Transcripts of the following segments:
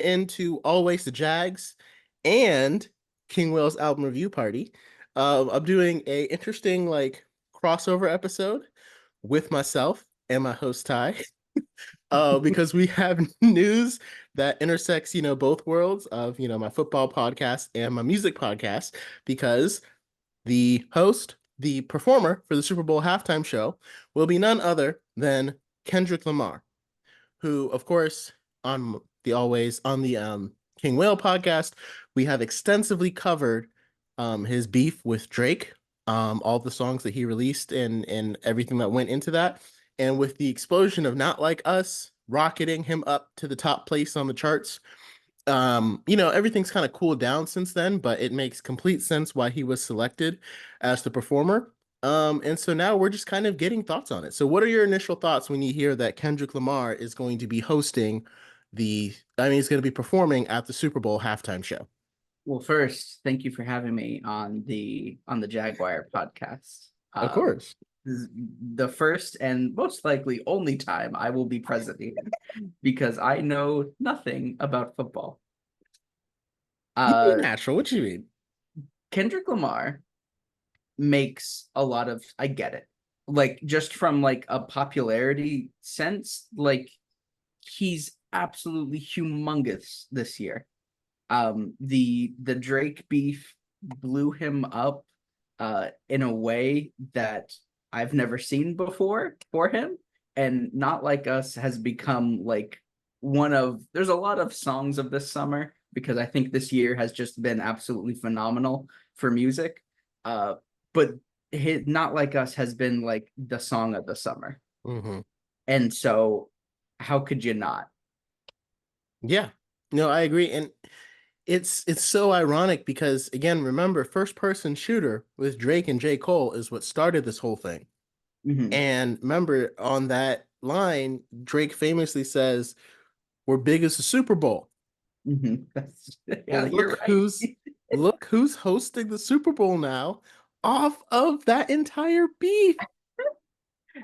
into Always the Jags and King Will's album review party. I'm doing a interesting like crossover episode with myself and my host Ty, because we have news that intersects, both worlds of, my football podcast and my music podcast, because the host, the performer for the Super Bowl halftime show, will be none other than Kendrick Lamar, who, of course, on the King Whale podcast, we have extensively covered his beef with Drake, all the songs that he released and everything that went into that. And with the explosion of Not Like Us rocketing him up to the top place on the charts, everything's kind of cooled down since then, but it makes complete sense why he was selected as the performer. And so now we're just kind of getting thoughts on it. So what are your initial thoughts when you hear that Kendrick Lamar is going to be he's going to be performing at the Super Bowl halftime show? Well, first, thank you for having me on the Jaguar podcast. Of course. This is the first and most likely only time I will be present here because I know nothing about football. Natural. What you mean? Kendrick Lamar makes a lot of, I get it. Like just from like a popularity sense, like he's absolutely humongous this year. The Drake beef blew him up in a way that I've never seen before for him. And Not Like Us has become like there's a lot of songs of this summer because I think this year has just been absolutely phenomenal for music. But Not Like Us has been like the song of the summer. Mm-hmm. And so how could you not? Yeah. No, I agree. And it's so ironic because, again, remember, first person shooter with Drake and J. Cole is what started this whole thing. Mm-hmm. And remember, on that line, Drake famously says, "We're big as the Super Bowl." Mm-hmm. Well, Yeah, you're right. look who's hosting the Super Bowl now off of that entire beef.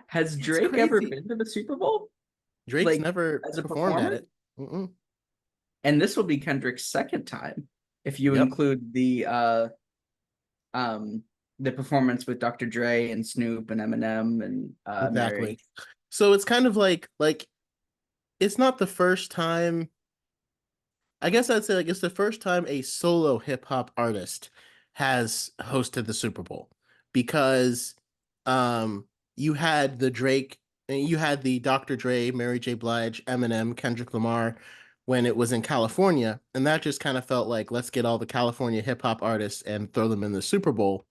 Has It's Drake ever crazy. been to the Super Bowl? Drake's Like never as a performed at performer? it. Mm-mm. And this will be Kendrick's second time if you Yep, include um the performance with Dr. Dre and Snoop and Eminem and exactly. Mary. So it's kind of like it's not the first time. I guess I'd say like it's the first time a solo hip hop artist has hosted the Super Bowl, because um you had the Drake and you had the Dr. Dre, Mary J. Blige, Eminem, Kendrick Lamar when it was in California, and that just kind of felt like let's get all the California hip hop artists and throw them in the Super Bowl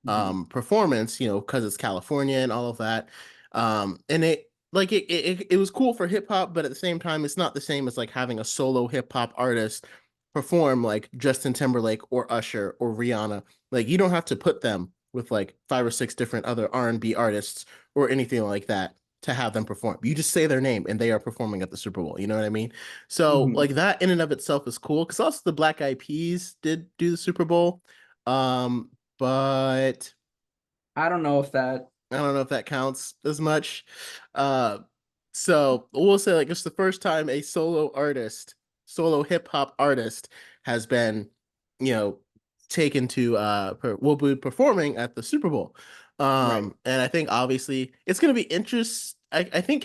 Mhm. performance, because it's California and all of that. And it was cool for hip hop, but at the same time, it's not the same as like having a solo hip hop artist perform like Justin Timberlake or Usher or Rihanna. Like you don't have to put them with like five or six different other R&B artists or anything like that to have them perform. You just say their name and they are performing at the Super Bowl. You know what I mean? So Mhm. like that in and of itself is cool, because also the Black Eyed Peas did do the Super Bowl. But I don't know if that I don't know if that counts as much. Uh, so we'll say like it's the first time a solo hip hop artist has been, you know, taken to will be performing at the Super Bowl. right. And I think obviously it's gonna be interest. I think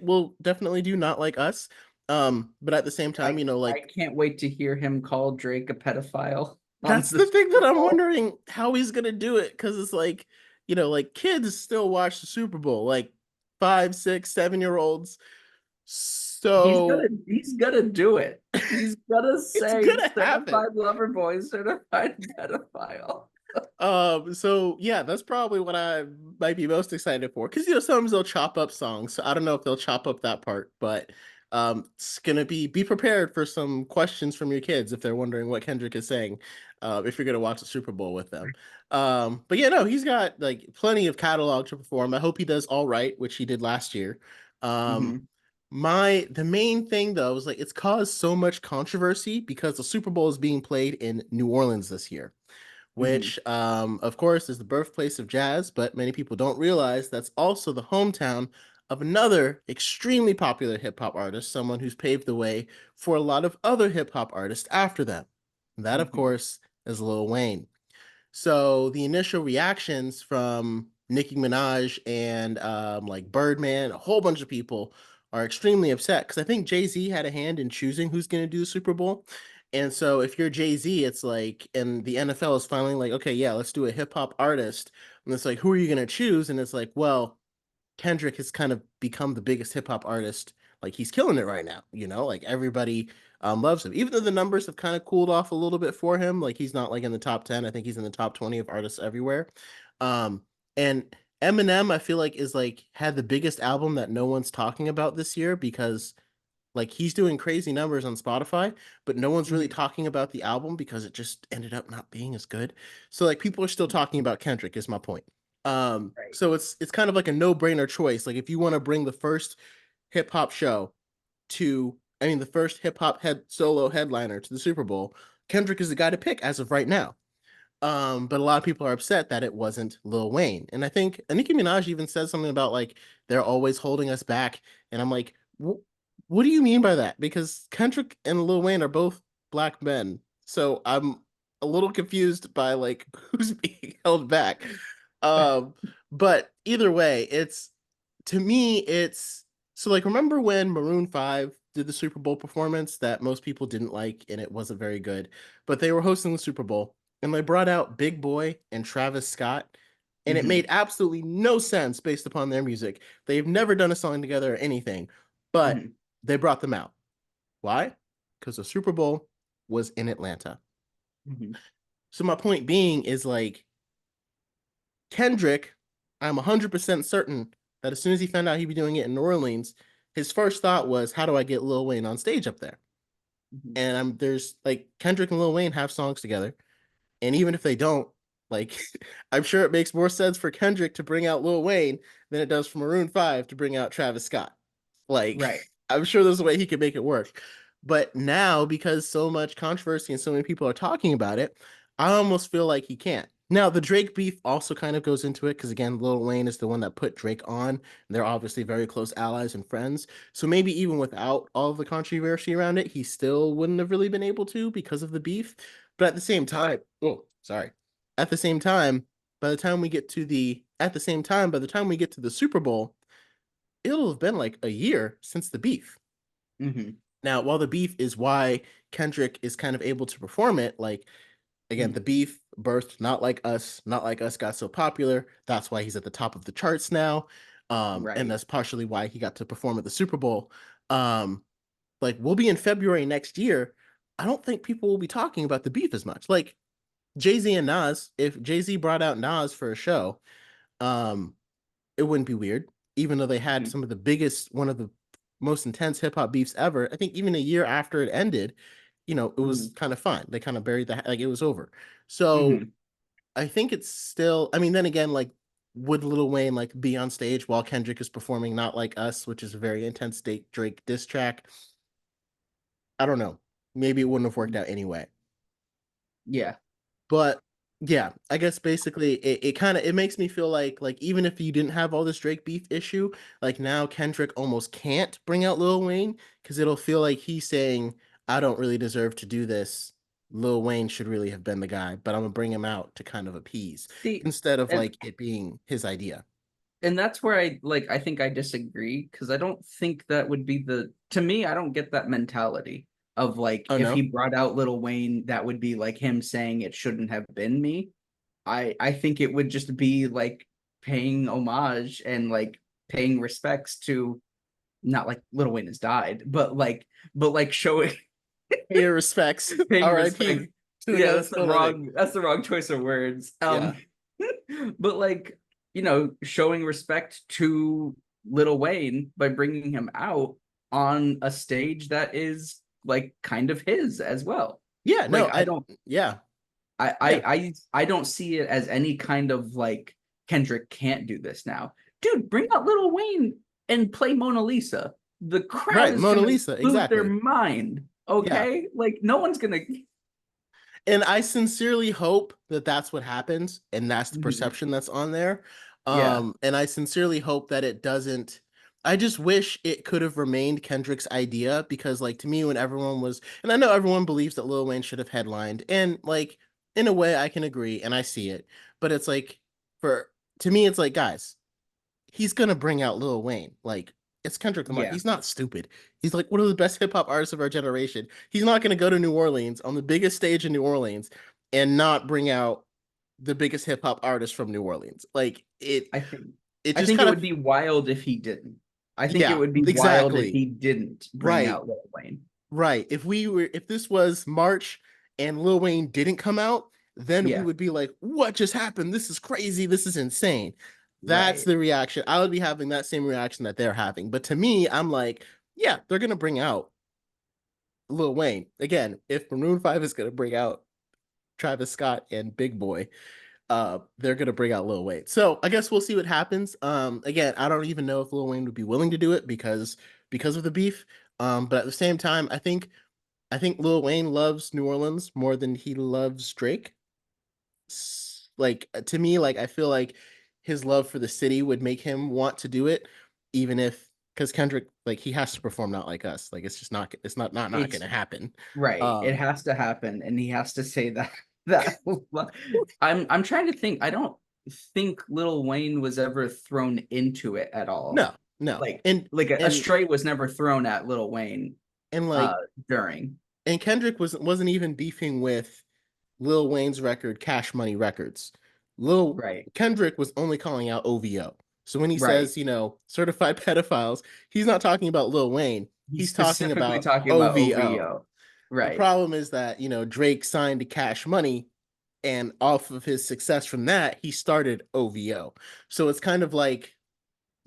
will definitely do Not Like Us. But at the same time, I like can't wait to hear him call Drake a pedophile on that's the the thing Super that I'm Bowl. wondering how he's gonna do it, because it's like, like kids still watch the Super Bowl, like 5, 6, 7 year olds. So He's gonna do it. He's gonna it's say gonna happen. certified lover boy, certified pedophile. So yeah, that's probably what I might be most excited for. Because sometimes they'll chop up songs. So I don't know if they'll chop up that part, but it's gonna be prepared for some questions from your kids if they're wondering what Kendrick is saying, if you're gonna watch the Super Bowl with them. But yeah, no, he's got like plenty of catalog to perform. I hope he does all right, which he did last year. Um, Mhm. the main thing though is like it's caused so much controversy because the Super Bowl is being played in New Orleans this year, Mhm. which of course is the birthplace of jazz, but many people don't realize that's also the hometown of another extremely popular hip hop artist, someone who's paved the way for a lot of other hip hop artists after them. And that, of Hmm. course, is Lil Wayne. So the initial reactions from Nicki Minaj and like Birdman, a whole bunch of people are extremely upset because I think Jay Z had a hand in choosing who's going to do the Super Bowl. And so if you're Jay Z, it's like, and the NFL is finally like, okay, yeah, let's do a hip hop artist. And it's like, who are you going to choose? And it's like, well, Kendrick has kind of become the biggest hip hop artist. Like he's killing it right now, like everybody loves him. Even though the numbers have kind of cooled off a little bit for him, like he's not like in the top 10. I think he's in the top 20 of artists everywhere. Um, and Eminem, I feel like is like had the biggest album that no one's talking about this year because like he's doing crazy numbers on Spotify, but no one's really Hmm. talking about the album because it just ended up not being as good. So like people are still talking about Kendrick is my point. Right. So it's kind of like a no-brainer choice. Like if you want to bring the first hip hop show to I mean the first hip hop head solo headliner to the Super Bowl, Kendrick is the guy to pick as of right now. But a lot of people are upset that it wasn't Lil Wayne. And I think Nicki Minaj even said something about like they're always holding us back. And I'm like, what do you mean by that? Because Kendrick and Lil Wayne are both black men. So I'm a little confused by like who's being held back. Um, but either way, it's to me, it's so like remember when Maroon 5 did the Super Bowl performance that most people didn't like and it wasn't very good, but they were hosting the Super Bowl and they brought out Big Boy and Travis Scott, and it Hmm. made absolutely no sense based upon their music. They've never done a song together or anything, but Hmm. they brought them out. Why? Because the Super Bowl was in Atlanta. Hmm. So my point being is like Kendrick, I'm 100% certain that as soon as he found out he'd be doing it in New Orleans, his first thought was, how do I get Lil Wayne on stage up there? Hmm. And there's like Kendrick and Lil Wayne have songs together. And even if they don't, like, I'm sure it makes more sense for Kendrick to bring out Lil Wayne than it does for Maroon 5 to bring out Travis Scott. Like, Right. I'm sure there's a way he could make it work. But now, because so much controversy and so many people are talking about it, I almost feel like he can't. Now, the Drake beef also kind of goes into it because, again, Lil Wayne is the one that put Drake on. And they're obviously very close allies and friends. So maybe even without all of the controversy around it, he still wouldn't have really been able to because of the beef. But at the same time, oh, sorry. At the same time, by the time we get to the Super Bowl, it'll have been like a year since the beef. Hmm. Now, while the beef is why Kendrick is kind of able to perform it, like again, the beef birthed Not Like Us got so popular. That's why he's at the top of the charts now. And Right. that's partially why he got to perform at the Super Bowl. Um, like we'll be in February next year. I don't think people will be talking about the beef as much. Like Jay-Z and Nas, if Jay-Z brought out Nas for a show, um, it wouldn't be weird, even though they had Hmm. some of the biggest, one of the most intense hip hop beefs ever. I think even a year after it ended, it was Hmm. kind of fine. They kind of buried that, like it was over. So Hmm. I think it's still, I mean, then again, like, would Lil Wayne like be on stage while Kendrick is performing Not Like Us, which is a very intense Drake diss track? I don't know. Maybe it wouldn't have worked out anyway. Yeah. But yeah, I guess basically it kind of it makes me feel like even if you didn't have all this Drake beef issue, like now Kendrick almost can't bring out Lil Wayne because it'll feel like he's saying, I don't really deserve to do this. Lil Wayne should really have been the guy, but I'm gonna bring him out to kind of appease See, instead of and like it being his idea. that's where I think I disagree because I don't think that would be the to me, I don't get that mentality of like Oh if he no? brought out Little Wayne, that would be like him saying it shouldn't have been me. I think it would just be like paying homage and like paying respects to not like Little Wayne has died, but like showing Pay your respects. paying respect. R.I.P. to the guy Yeah, that's still living. that's the wrong choice of words. Yeah. But like, showing respect to Little Wayne by bringing him out on a stage that is like kind of his as well. Yeah, Like no, I don't yeah. I Yeah. I I don't see it as any kind of like Kendrick can't do this now. Dude, bring out Little Wayne and play Mona Lisa. The crowd Right, is Mona gonna Lisa, lose their exactly. mind. Yeah. Okay? Like no one's gonna. And I sincerely hope that that's what happens and that's the Mhm. perception that's on there. Yeah. And I sincerely hope that it doesn't. I just wish it could have remained Kendrick's idea because, like, to me, when everyone was, and I know everyone believes that Lil Wayne should have headlined, and like, in a way, I can agree and I see it, but it's like, for to me, it's like, guys, he's gonna bring out Lil Wayne. Like, it's Kendrick Lamar. Yeah, He's not stupid. He's like one of the best hip hop artists of our generation. He's not gonna go to New Orleans on the biggest stage in New Orleans and not bring out the biggest hip hop artist from New Orleans. Like I think it I just think it kind would of, be wild if he didn't. I think it yeah, would be wild if exactly. he didn't bring Right. out Lil Wayne. Right. If this was March and Lil Wayne didn't come out, then we Yeah, would be like, what just happened? This is crazy. This is insane. That's right. the reaction. I would be having that same reaction that they're having. But to me, I'm like, yeah, they're gonna bring out Lil Wayne. Again, if Maroon 5 is gonna bring out Travis Scott and Big Boy, they're gonna bring out Lil Wayne. So I guess we'll see what happens. Again, I don't even know if Lil Wayne would be willing to do it because of the beef. But at the same time, I think Lil Wayne loves New Orleans more than he loves Drake. Like to me, like I feel like his love for the city would make him want to do it, even if because Kendrick, like he has to perform not like us. Like it's just not It's gonna happen. right. It Um has to happen, and he has to say that that. I'm trying to think. I don't think Lil Wayne was ever thrown into it at all. no, no. Like And like a and stray was never thrown at Lil Wayne and uh like during. and Kendrick wasn't even beefing with Lil Wayne's record, Cash Money Records. Lil Right. Kendrick was only calling out OVO. So when he Right. says, certified pedophiles, he's not talking about Lil Wayne. He's He's talking specifically about talking about OVO. OVO. The Right. problem is that, Drake signed to Cash Money, and off of his success from that, he started OVO. So it's kind of like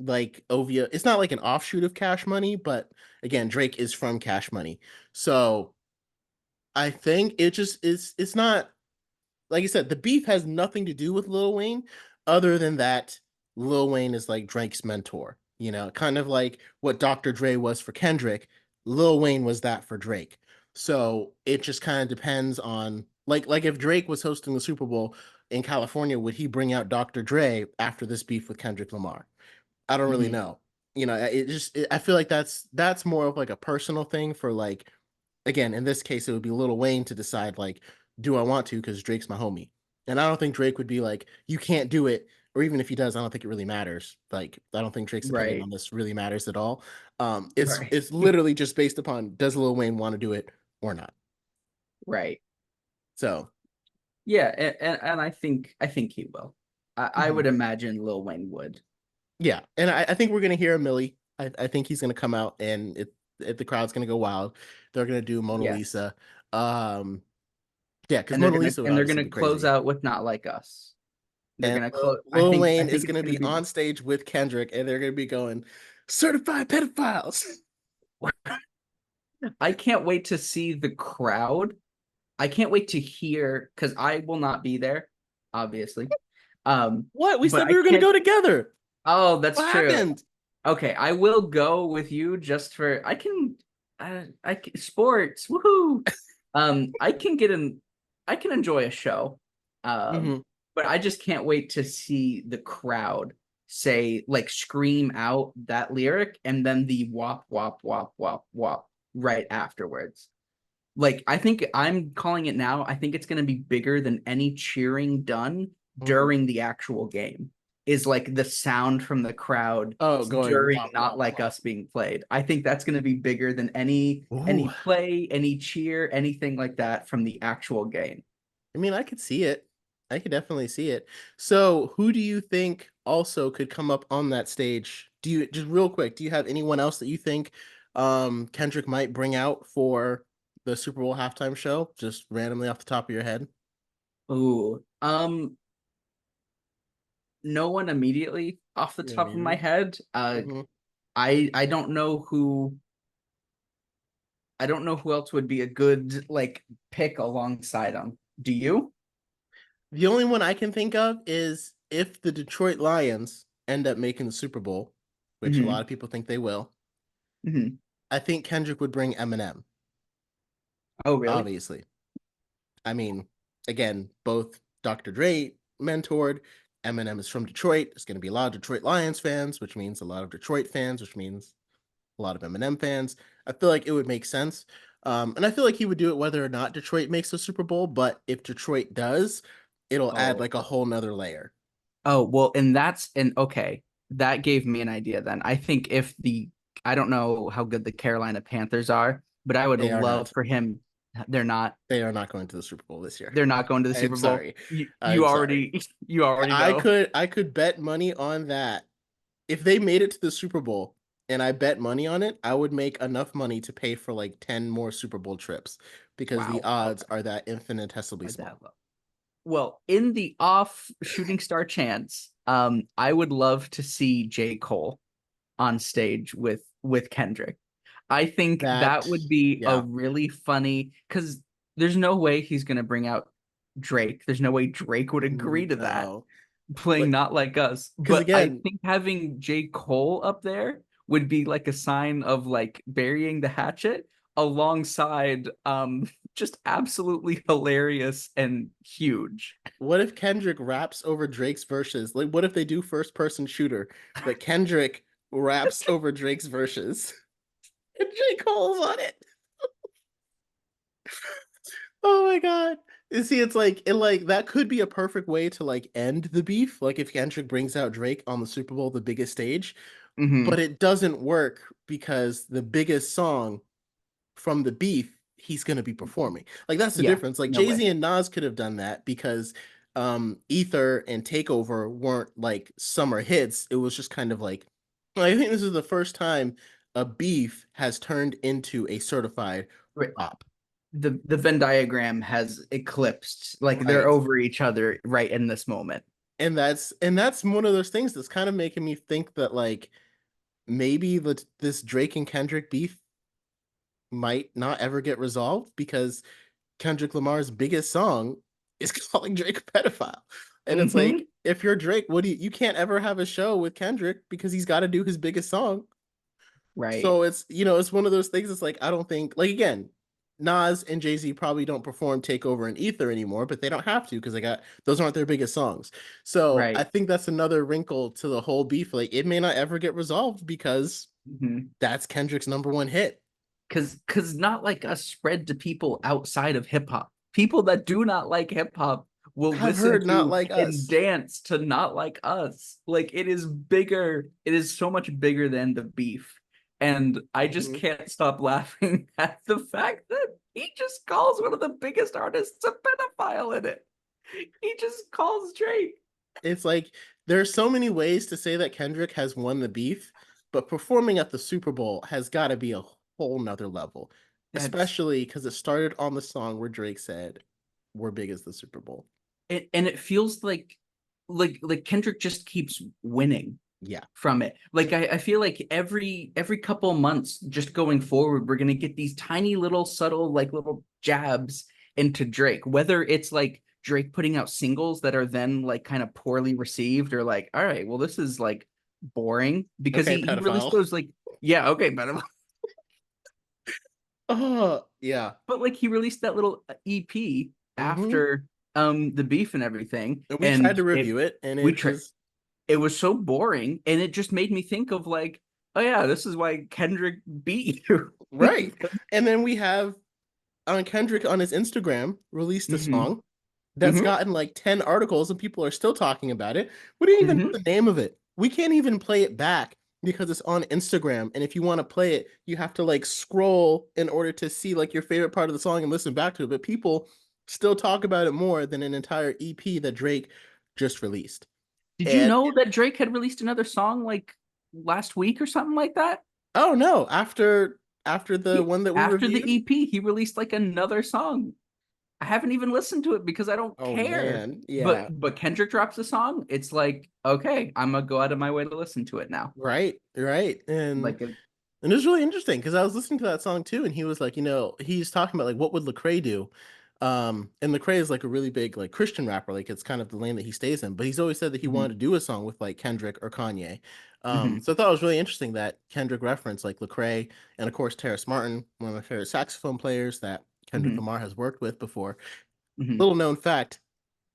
OVO. It's not like an offshoot of Cash Money, but again, Drake is from Cash Money. So I think it just is it's not like I said, the beef has nothing to do with Lil Wayne, other than that Lil Wayne is like Drake's mentor. Kind of like what Dr. Dre was for Kendrick. Lil Wayne was that for Drake. So it just kind of depends on like if Drake was hosting the Super Bowl in California, would he bring out Dr. Dre after this beef with Kendrick Lamar? I don't really Mhm. know. I feel like that's more of like a personal thing for like again, in this case, it would be Lil Wayne to decide like, do I want to? Because Drake's my homie, and I don't think Drake would be like, you can't do it. Or even if he does, I don't think it really matters. Like, I don't think Drake's opinion Right. on this really matters at all. It's Right. it's literally just based upon does Lil Wayne want to do it or not. Right. So, Yeah, and I think he will. I mhm. would imagine Lil Wayne would. Yeah, and I think we're gonna hear a Millie. I think he's gonna come out and the crowd's gonna go wild. They're gonna do Mona Yes. Lisa. Yeah, because And they're Mona gonna Lisa would and they're obviously gonna be close crazy. out with Not Like Us. They're And gonna Lil, close. I Lil think I Wayne is think going it's to gonna be be on stage with Kendrick, and they're going to be going, certified pedophiles. I can't wait to see the crowd. I can't wait to hear because I will not be there, obviously. What? We But said I we were going to can't. go together. Oh, that's What true. happened? Okay, I will go with you just for I can sports, woohoo. I can get in I can enjoy a show. Um, Hmm. but I just can't wait to see the crowd say like scream out that lyric and then the wop wop wop wop wop right afterwards. Like I think I'm calling it now. I think it's going to be bigger than any cheering done Hmm. during the actual game. Is like the sound from the crowd Oh, going during womp, Not womp, Like womp. Us being played. I think that's going to be bigger than any Ooh. play, any cheer, anything like that from the actual game. I mean, I could see it. I could definitely see it. So, who do you think also could come up on that stage? Do you just real quick, do you have anyone else that you think Kendrick might bring out for the Super Bowl halftime show? Just randomly off the top of your head? Ooh, no one immediately off the Yeah, top of my head. hmm. I don't know who else would be a good like pick alongside him. Do you? The only one I can think of is if the Detroit Lions end up making the Super Bowl, which a lot Hmm. of people think they will. Hmm. I think Kendrick would bring Eminem, Oh, really? obviously. I mean, again, both Dr. Dre mentored. Eminem is from Detroit. There's going to be a lot of Detroit Lions fans, which means a lot of Detroit fans, which means a lot of Eminem fans. I feel like it would make sense. And I feel like he would do it whether or not Detroit makes the Super Bowl. But if Detroit does, it'll add Oh, like a whole nother layer. oh, well, and that's and okay. That gave me an idea then. I think if the I don't know how good the Carolina Panthers are, but I would They are love not. for him. They're not. They are not going to the Super Bowl this year. They're not going to the I'm Super Bowl. sorry. You I'm sorry. already you already I know. could I could bet money on that. If they made it to the Super Bowl and I bet money on it, I would make enough money to pay for like 10 more Super Bowl trips because the Wow. odds Okay. are that infinitesimally Are that small. low? Well, in the off shooting star chance, I would love to see J. Cole on stage with Kendrick. I think that That, would be a yeah. really funny because there's no way he's gonna bring out Drake. There's no way Drake would agree to that No. playing Like, Not Like Us. because But I again, think having J. Cole up there would be like a sign of like burying the hatchet alongside just absolutely hilarious and huge. what if Kendrick raps over Drake's verses? Like, what if they do first person shooter, but Kendrick raps over Drake's verses and J. Cole's on it? Oh my God. You see, it's like that could be a perfect way to like end the beef. Like if Kendrick brings out Drake on the Super Bowl, the biggest stage, but Hmm. it doesn't work because the biggest song from the beef he's going to be performing. Like that's the Yeah, difference. Like no way. Jay-Z and Nas could have done that because Ether and Takeover weren't like summer hits. It was just kind of like I think this is the first time a beef has turned into a certified Right. bop. The Venn diagram has eclipsed. Like they're Right. over each other right in this moment. And that's one of those things that's kind of making me think that like maybe this Drake and Kendrick beef might not ever get resolved because Kendrick Lamar's biggest song is calling Drake a pedophile. And it's Hmm. like, if you're Drake, what do you can't ever have a show with Kendrick because he's got to do his biggest song. Right. So it's one of those things. It's like, I don't think, like, again, Nas and Jay-Z probably don't perform Takeover and Ether anymore, but they don't have to because those aren't their biggest songs. So I Right. think that's another wrinkle to the whole beef. Like, it may not ever get resolved because Hmm. that's Kendrick's number one hit. Cause Not Like Us spread to people outside of hip hop. People that do not like hip hop will Have listen heard Not to Like and Us. dance to Not Like Us. Like it is bigger. It is so much bigger than the beef. And I just Mhm. can't stop laughing at the fact that he just calls one of the biggest artists a pedophile in it. He just calls Drake. It's like there's so many ways to say that Kendrick has won the beef, but performing at the Super Bowl has got to be a whole nother level, That's especially because it started on the song where Drake said, "We're big as the Super Bowl." it, and it feels like Kendrick just keeps winning Yeah. from it. Like I feel like every couple months, just going forward, we're gonna get these tiny little subtle like little jabs into Drake. Whether it's like Drake putting out singles that are then like kind of poorly received, or like, all right, well, this is like boring because Okay, he released pedophile. those like yeah, okay, Oh, yeah. but like he released that little EP Hmm. after the beef and everything, And we tried and to it review it, and we it tried was it was so boring and it just made me think of like, oh yeah, this is why Kendrick beat you. right. And then we have Kendrick on his Instagram released a Hmm. song that's Hmm. gotten like 10 articles and people are still talking about it. We didn't even know Hmm. the name of it. We can't even play it back because it's on Instagram. And if you want to play it, you have to like scroll in order to see like your favorite part of the song and listen back to it. But people still talk about it more than an entire EP that Drake just released. Did you And know that Drake had released another song like last week or something like that? oh no, after the He, one that we after the reviewed, EP, he released like another song. I haven't even listened to it because I don't oh care. man, But yeah. but Kendrick drops a song, it's like, okay, I'm gonna go out of my way to listen to it now. Right, right. Like And it was really interesting because I was listening to that song too, and he was like, he's talking about like what would Lecrae do? And Lecrae is like a really big like Christian rapper, like it's kind of the lane that he stays in. But he's always said that he mhm, wanted to do a song with like Kendrick or Kanye. mhm, So I thought it was really interesting that Kendrick referenced like Lecrae and of course Terrace Martin, one of my favorite saxophone players that Kendrick mhm, Lamar has worked with before. mhm. Little known fact,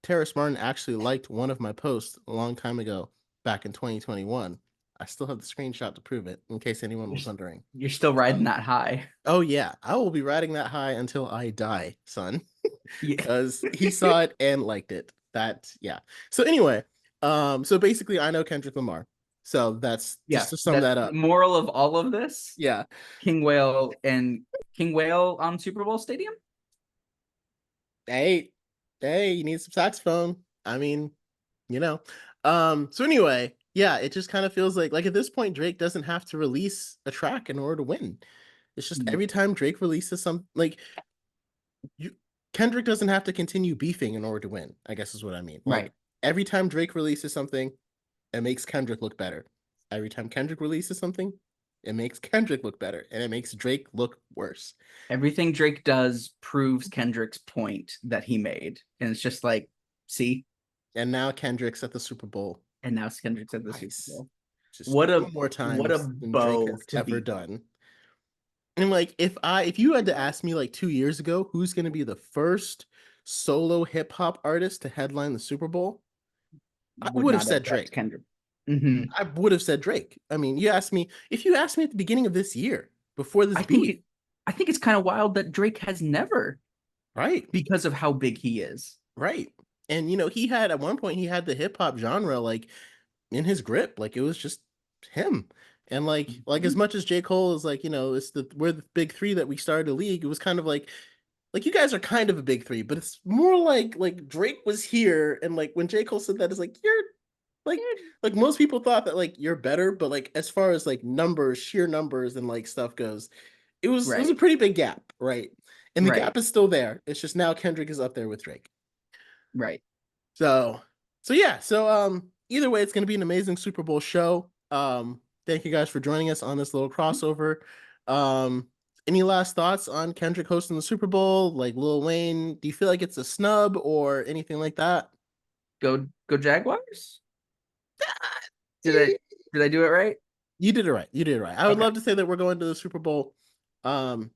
Terrace Martin actually liked one of my posts a long time ago, back in 2021. I still have the screenshot to prove it, in case anyone You're, was wondering. you're still riding So, that high. oh yeah, I will be riding that high until I die, son, Yeah. because he saw it and liked it. That yeah. So anyway, so basically, I know Kendrick Lamar. So that's just Yeah. to sum That that the up. moral of all of this, Yeah. King Whale and King Whale on Super Bowl Stadium. Hey, hey, you need some saxophone. I mean, you know. So anyway, yeah, it just kind of feels like at this point Drake doesn't have to release a track in order to win. It's just Mm, every time Drake releases some like you Kendrick doesn't have to continue beefing in order to win, I guess is what I mean. Like right. every time Drake releases something, it makes Kendrick look better. Every time Kendrick releases something, it makes Kendrick look better and it makes Drake look worse. Everything Drake does proves Kendrick's point that he made. And it's just like, see? And now Kendrick's at the Super Bowl And now Kendrick's at the Super twice. Bowl. Just What two a more what a times than Drake bow has to ever be. done. And like if you had to ask me like 2 years ago who's gonna be the first solo hip hop artist to headline the Super Bowl, I Would would have not have said guessed Drake. Kendrick. Hmm. I would have said Drake. I mean, you asked me if you asked me at the beginning of this year before this I think beef, it I think it's kind of wild that Drake has never right? because of how big he is. Right. And he had at one point he had the hip hop genre like in his grip. Like it was just him. And like as Mhm. much as J. Cole is like, it's we're the big three that we started a league, it was kind of like you guys are kind of a big three, but it's more like Drake was here and like when J. Cole said that, it's like you're like like most people thought that like you're better, but like as far as like numbers, sheer numbers and like stuff goes, it was a Right. pretty big gap, right? And the Right. gap is still there. It's just now Kendrick is up there with Drake. Right. So so yeah, so either way, it's gonna be an amazing Super Bowl show. Thank you guys for joining us on this little crossover. Um any last thoughts on Kendrick hosting the Super Bowl, like Lil Wayne? Do you feel like it's a snub or anything like that? Go Jaguars? Did I did I do it right? You did it right. You did it right. I would Okay. love to say that we're going to the Super Bowl. Um,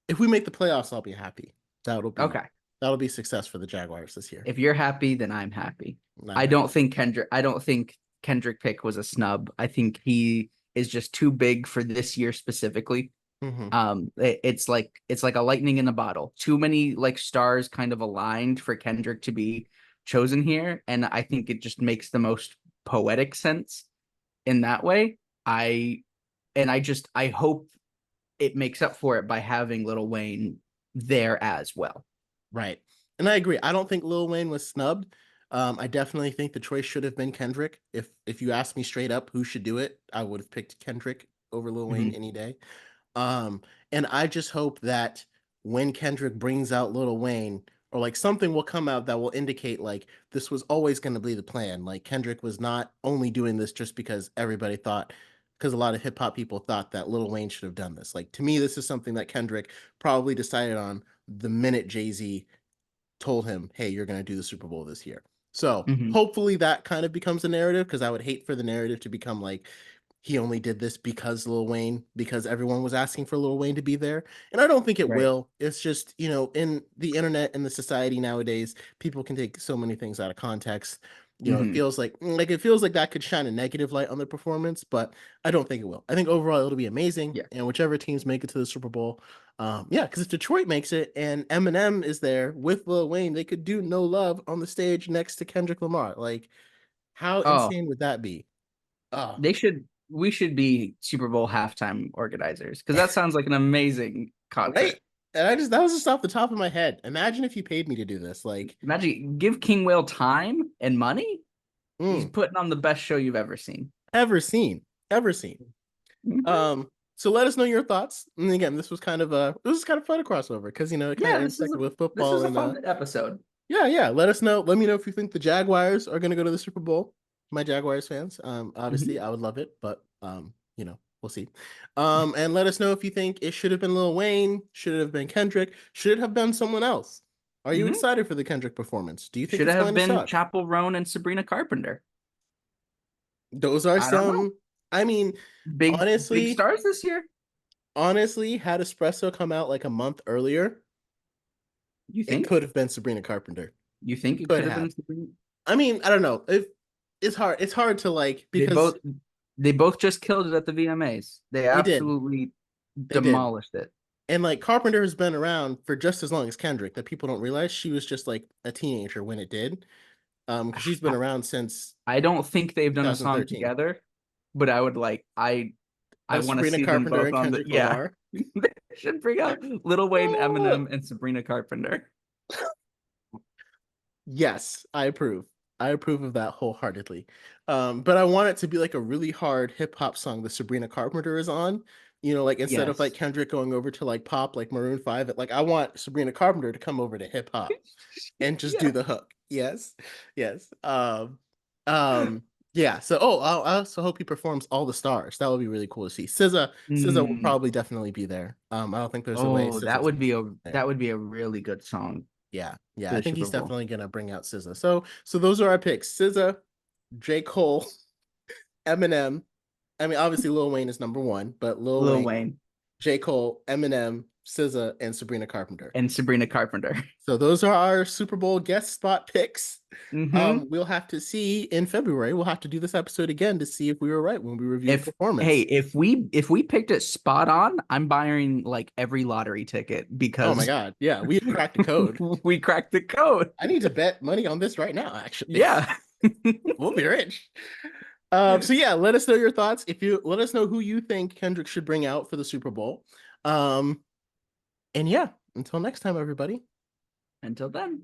if we make the playoffs, I'll be happy. That'll be Okay. that'll be success for the Jaguars this year. If you're happy, then I'm happy. And I'm happy. I don't think Kendrick Pick was a snub. I think he is just too big for this year specifically. Hmm. It's like a lightning in a bottle. Too many like stars kind of aligned for Kendrick to be chosen here, and I think it just makes the most poetic sense in that way. I hope it makes up for it by having Lil Wayne there as well. Right. And I agree. I don't think Lil Wayne was snubbed. I definitely think the choice should have been Kendrick. If you ask me straight up who should do it, I would have picked Kendrick over Lil Wayne Mhm. any day. Um, and I just hope that when Kendrick brings out Lil Wayne, or like something will come out that will indicate like this was always going to be the plan. Like Kendrick was not only doing this just because everybody thought, because a lot of hip hop people thought that Lil Wayne should have done this. Like to me, this is something that Kendrick probably decided on the minute Jay-Z told him, "Hey, you're going to do the Super Bowl this year." So Mhm. hopefully that kind of becomes a narrative because I would hate for the narrative to become like he only did this because Lil Wayne, because everyone was asking for Lil Wayne to be there. And I don't think it Right. will. It's just, in the internet and the society nowadays, people can take so many things out of context. It Mhm. feels like that could shine a negative light on the performance, but I don't think it will. I think overall it'll be amazing. Yeah. And whichever teams make it to the Super Bowl, yeah, because if Detroit makes it and Eminem is there with Lil Wayne, they could do No Love on the stage next to Kendrick Lamar. Like, how Oh, insane would that be? Oh, we should be Super Bowl halftime organizers because that sounds like an amazing right? concert. And that was just off the top of my head. Imagine if you paid me to do this. Like, Imagine give King Whale time and money. He's mm, putting on the best show you've ever seen. ever seen, ever seen. Mhm. So let us know your thoughts. And again, this was kind of fun to crossover because it kind Yeah, of intersected with this football was a and fun episode. yeah. Let me know if you think the Jaguars are gonna go to the Super Bowl. My Jaguars fans. Obviously Mhm. I would love it, but we'll see. And let us know if you think it should have been Lil Wayne, should it have been Kendrick, should it have been someone else? Are you Mhm. excited for the Kendrick performance? Do you think Should it's have going to been suck? Chapel Roan and Sabrina Carpenter. Those are I don't know. some. I mean, Big honestly, stars this year. had Espresso come out like a month earlier, You it think? could have been Sabrina Carpenter. You think it Could could have have. been Sabrina? I mean, I don't know. It's hard. It's hard to like They because both they both just killed it at the VMAs. They they did. absolutely They did. demolished it. And like Carpenter has been around for just as long as Kendrick that people don't realize she was just like a teenager when it did. Because she's been I, around since I don't think they've done a song 2013. together, but I would like I Of want to Sabrina see them Carpenter both and on the Kendrick yeah. Lamar. They should bring out Lil Wayne, Oh, Eminem, and Sabrina Carpenter. yes, I approve. I approve of that wholeheartedly. But I want it to be like a really hard hip hop song that Sabrina Carpenter is on. You know, like instead of like Yes. Kendrick going over to like pop, like Maroon 5, like I want Sabrina Carpenter to come over to hip hop and just do Yeah. the hook. Yes. Yes. Yeah. So I also hope he performs All the Stars. That would be really cool to see. SZA will Mm. probably definitely be there. I don't think there's a way Oh, SZA's there. that would be a really good song Yeah, yeah, for I the think Super he's Bowl. definitely gonna bring out SZA. So those are our picks: SZA, J. Cole, Eminem. I mean, obviously Lil Wayne is number one, but Lil Lil Wayne, Wayne J. Cole, Eminem, SZA, and Sabrina Carpenter. and Sabrina Carpenter. So those are our Super Bowl guest spot picks. Hmm. We'll have to see in February. We'll have to do this episode again to see if we were right when we review the If hey, performance. if we picked it spot on, I'm buying like every lottery ticket Oh my because God. Yeah, we cracked the code. we cracked the code. I need to bet money on this right now, actually. Yeah. We'll be rich. So yeah, let us know your thoughts. If you let us know who you think Kendrick should bring out for the Super Bowl. Um, and yeah, until next time, everybody. Until then.